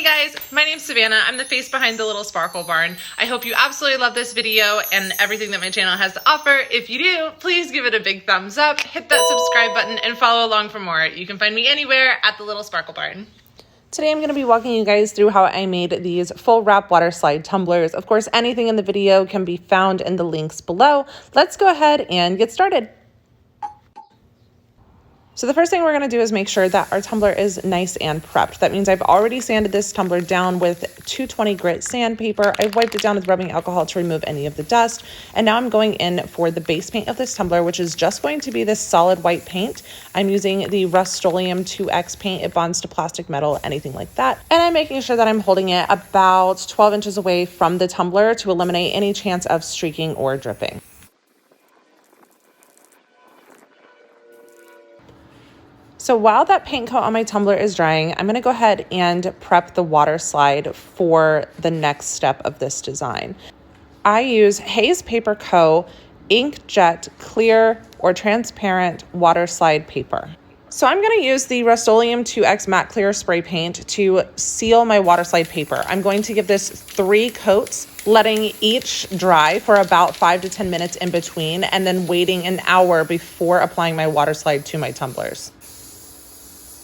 Hey guys, my name's Savannah. I'm the face behind the Little Sparkle Barn. I hope you absolutely love this video and everything that my channel has to offer. If you do, please give it a big thumbs up, hit that subscribe button, and follow along for more. You can find me anywhere at the Little Sparkle Barn. Today I'm going to be walking you guys through how I made these full wrap water slide tumblers. Of course, anything in the video can be found in the links below. Let's go ahead and get started. So the first thing we're going to do is make sure that our tumbler is nice and prepped. That means I've already sanded this tumbler down with 220 grit sandpaper. I've wiped it down with rubbing alcohol to remove any of the dust. And now I'm going in for the base paint of this tumbler, which is just going to be this solid white paint. I'm using the Rust-Oleum 2X paint. It bonds to plastic, metal, anything like that. And I'm making sure that I'm holding it about 12 inches away from the tumbler to eliminate any chance of streaking or dripping. So while that paint coat on my tumbler is drying, I'm going to go ahead and prep the water slide for the next step of this design. I use Hayes Paper Co. Inkjet clear or transparent water slide paper. So I'm going to use the Rust-Oleum 2X matte clear spray paint to seal my water slide paper. I'm going to give this 3 coats, letting each dry for about 5 to 10 minutes in between, and then waiting an hour before applying my water slide to my tumblers.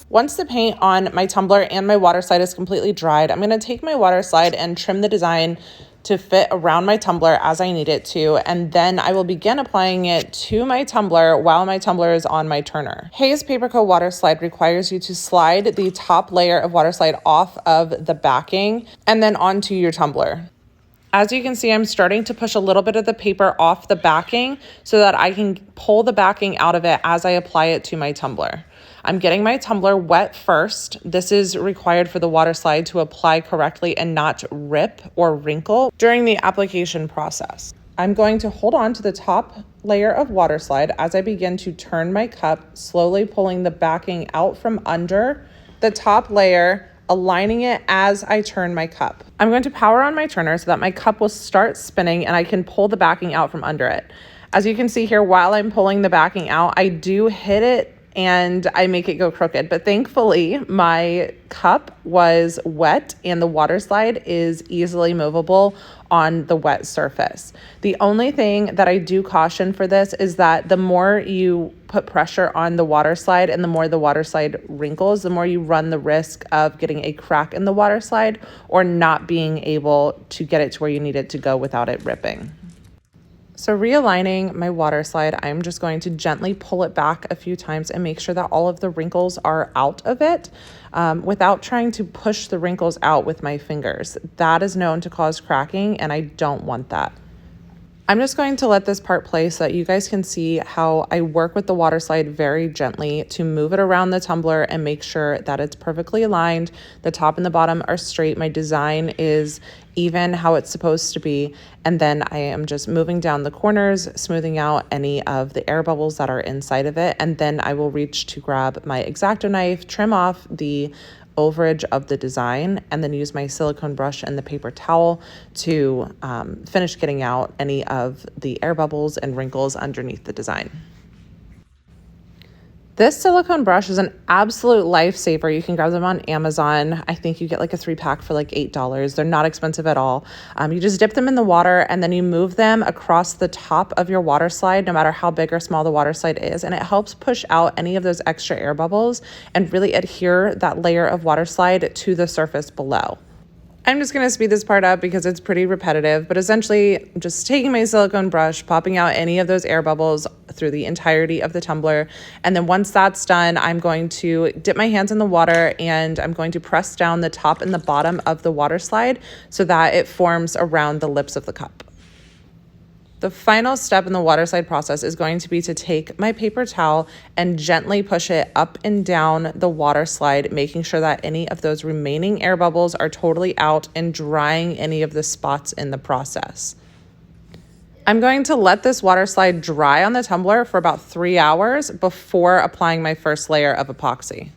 Once the paint on my tumbler and my water slide is completely dried, I'm going to take my water slide and trim the design to fit around my tumbler as I need it to, and then I will begin applying it to my tumbler while my tumbler is on my turner. Hayes Paper Co. Water Slide requires you to slide the top layer of water slide off of the backing and then onto your tumbler. As you can see, I'm starting to push a little bit of the paper off the backing so that I can pull the backing out of it as I apply it to my tumbler. I'm getting my tumbler wet first. This is required for the water slide to apply correctly and not rip or wrinkle during the application process. I'm going to hold on to the top layer of water slide as I begin to turn my cup, slowly pulling the backing out from under the top layer, aligning it as I turn my cup. I'm going to power on my turner so that my cup will start spinning and I can pull the backing out from under it. As you can see here, while I'm pulling the backing out, I do hit it and I make it go crooked. But thankfully, my cup was wet and the water slide is easily movable on the wet surface. The only thing that I do caution for this is that the more you put pressure on the water slide and the more the water slide wrinkles, the more you run the risk of getting a crack in the water slide or not being able to get it to where you need it to go without it ripping. So realigning my water slide, I'm just going to gently pull it back a few times and make sure that all of the wrinkles are out of it without trying to push the wrinkles out with my fingers. That is known to cause cracking and I don't want that. I'm just going to let this part play so that you guys can see how I work with the water slide very gently to move it around the tumbler and make sure that it's perfectly aligned. The top and the bottom are straight. My design is even how it's supposed to be. And then I am just moving down the corners, smoothing out any of the air bubbles that are inside of it. And then I will reach to grab my X-Acto knife, trim off the overage of the design, and then use my silicone brush and the paper towel to finish getting out any of the air bubbles and wrinkles underneath the design. This silicone brush is an absolute lifesaver. You can grab them on Amazon. I think you get like a 3-pack for like $8. They're not expensive at all. You just dip them in the water and then you move them across the top of your water slide, no matter how big or small the water slide is. And it helps push out any of those extra air bubbles and really adhere that layer of water slide to the surface below. I'm just going to speed this part up because it's pretty repetitive, but essentially I'm just taking my silicone brush, popping out any of those air bubbles through the entirety of the tumbler. And then once that's done, I'm going to dip my hands in the water and I'm going to press down the top and the bottom of the water slide so that it forms around the lips of the cup. The final step in the water slide process is going to be to take my paper towel and gently push it up and down the water slide, making sure that any of those remaining air bubbles are totally out and drying any of the spots in the process. I'm going to let this water slide dry on the tumbler for about 3 hours before applying my first layer of epoxy.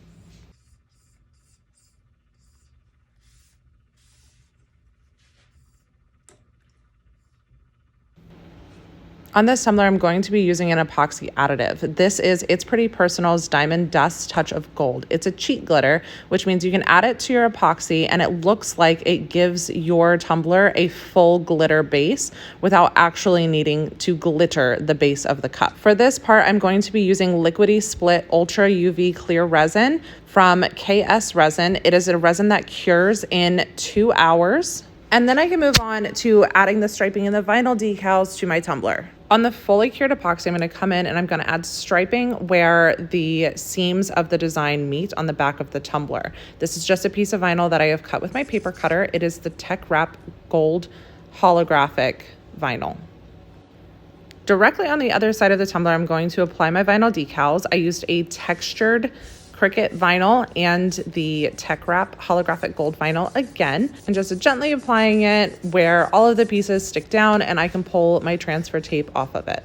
On this tumbler, I'm going to be using an epoxy additive. This is It's Pretty Personal's Diamond Dust Touch of Gold. It's a cheat glitter, which means you can add it to your epoxy and it looks like it gives your tumbler a full glitter base without actually needing to glitter the base of the cup. For this part, I'm going to be using Liquidy Split Ultra UV Clear Resin from KS Resin. It is a resin that cures in 2 hours. And then I can move on to adding the striping and the vinyl decals to my tumbler. On the fully cured epoxy, I'm going to come in and I'm going to add striping where the seams of the design meet on the back of the tumbler. This is just a piece of vinyl that I have cut with my paper cutter. It is the Tech Wrap Gold holographic vinyl. Directly on the other side of the tumbler, I'm going to apply my vinyl decals. I used a textured Cricut vinyl and the Tech Wrap holographic gold vinyl again, and just gently applying it where all of the pieces stick down and I can pull my transfer tape off of it.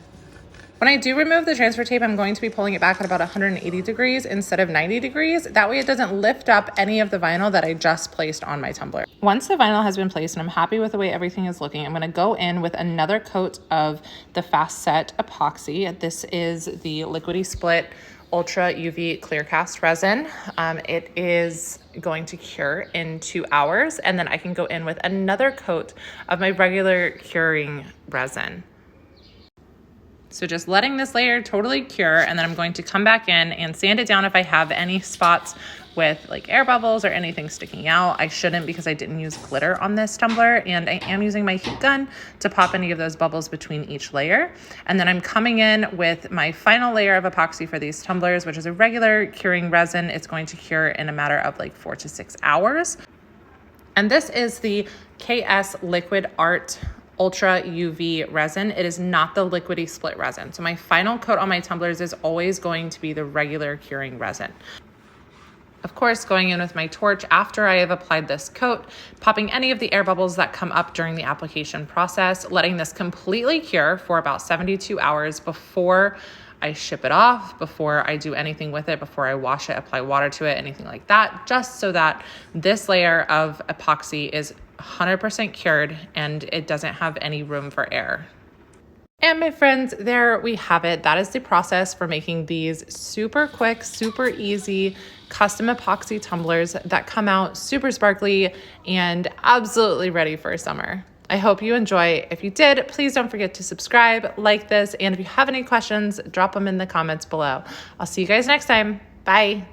When I do remove the transfer tape, I'm going to be pulling it back at about 180 degrees instead of 90 degrees. That way it doesn't lift up any of the vinyl that I just placed on my tumbler. Once the vinyl has been placed and I'm happy with the way everything is looking, I'm going to go in with another coat of the Fast Set epoxy. This is the Liquidy Split Ultra UV Clear Cast Resin. It is going to cure in 2 hours, and then I can go in with another coat of my regular curing resin. So just letting this layer totally cure, and then I'm going to come back in and sand it down if I have any spots with like air bubbles or anything sticking out. I shouldn't because I didn't use glitter on this tumbler, and I am using my heat gun to pop any of those bubbles between each layer. And then I'm coming in with my final layer of epoxy for these tumblers, which is a regular curing resin. It's going to cure in a matter of like 4 to 6 hours. And this is the KS Liquid Art Ultra UV resin. It is not the Liquidy Split resin. So my final coat on my tumblers is always going to be the regular curing resin. Of course, going in with my torch after I have applied this coat, popping any of the air bubbles that come up during the application process, letting this completely cure for about 72 hours before I ship it off, before I do anything with it, before I wash it, apply water to it, anything like that, just so that this layer of epoxy is 100% cured and it doesn't have any room for air. And my friends, there we have it. That is the process for making these super quick, super easy custom epoxy tumblers that come out super sparkly and absolutely ready for summer. I hope you enjoy. If you did, please don't forget to subscribe, like this, and if you have any questions, drop them in the comments below. I'll see you guys next time. Bye.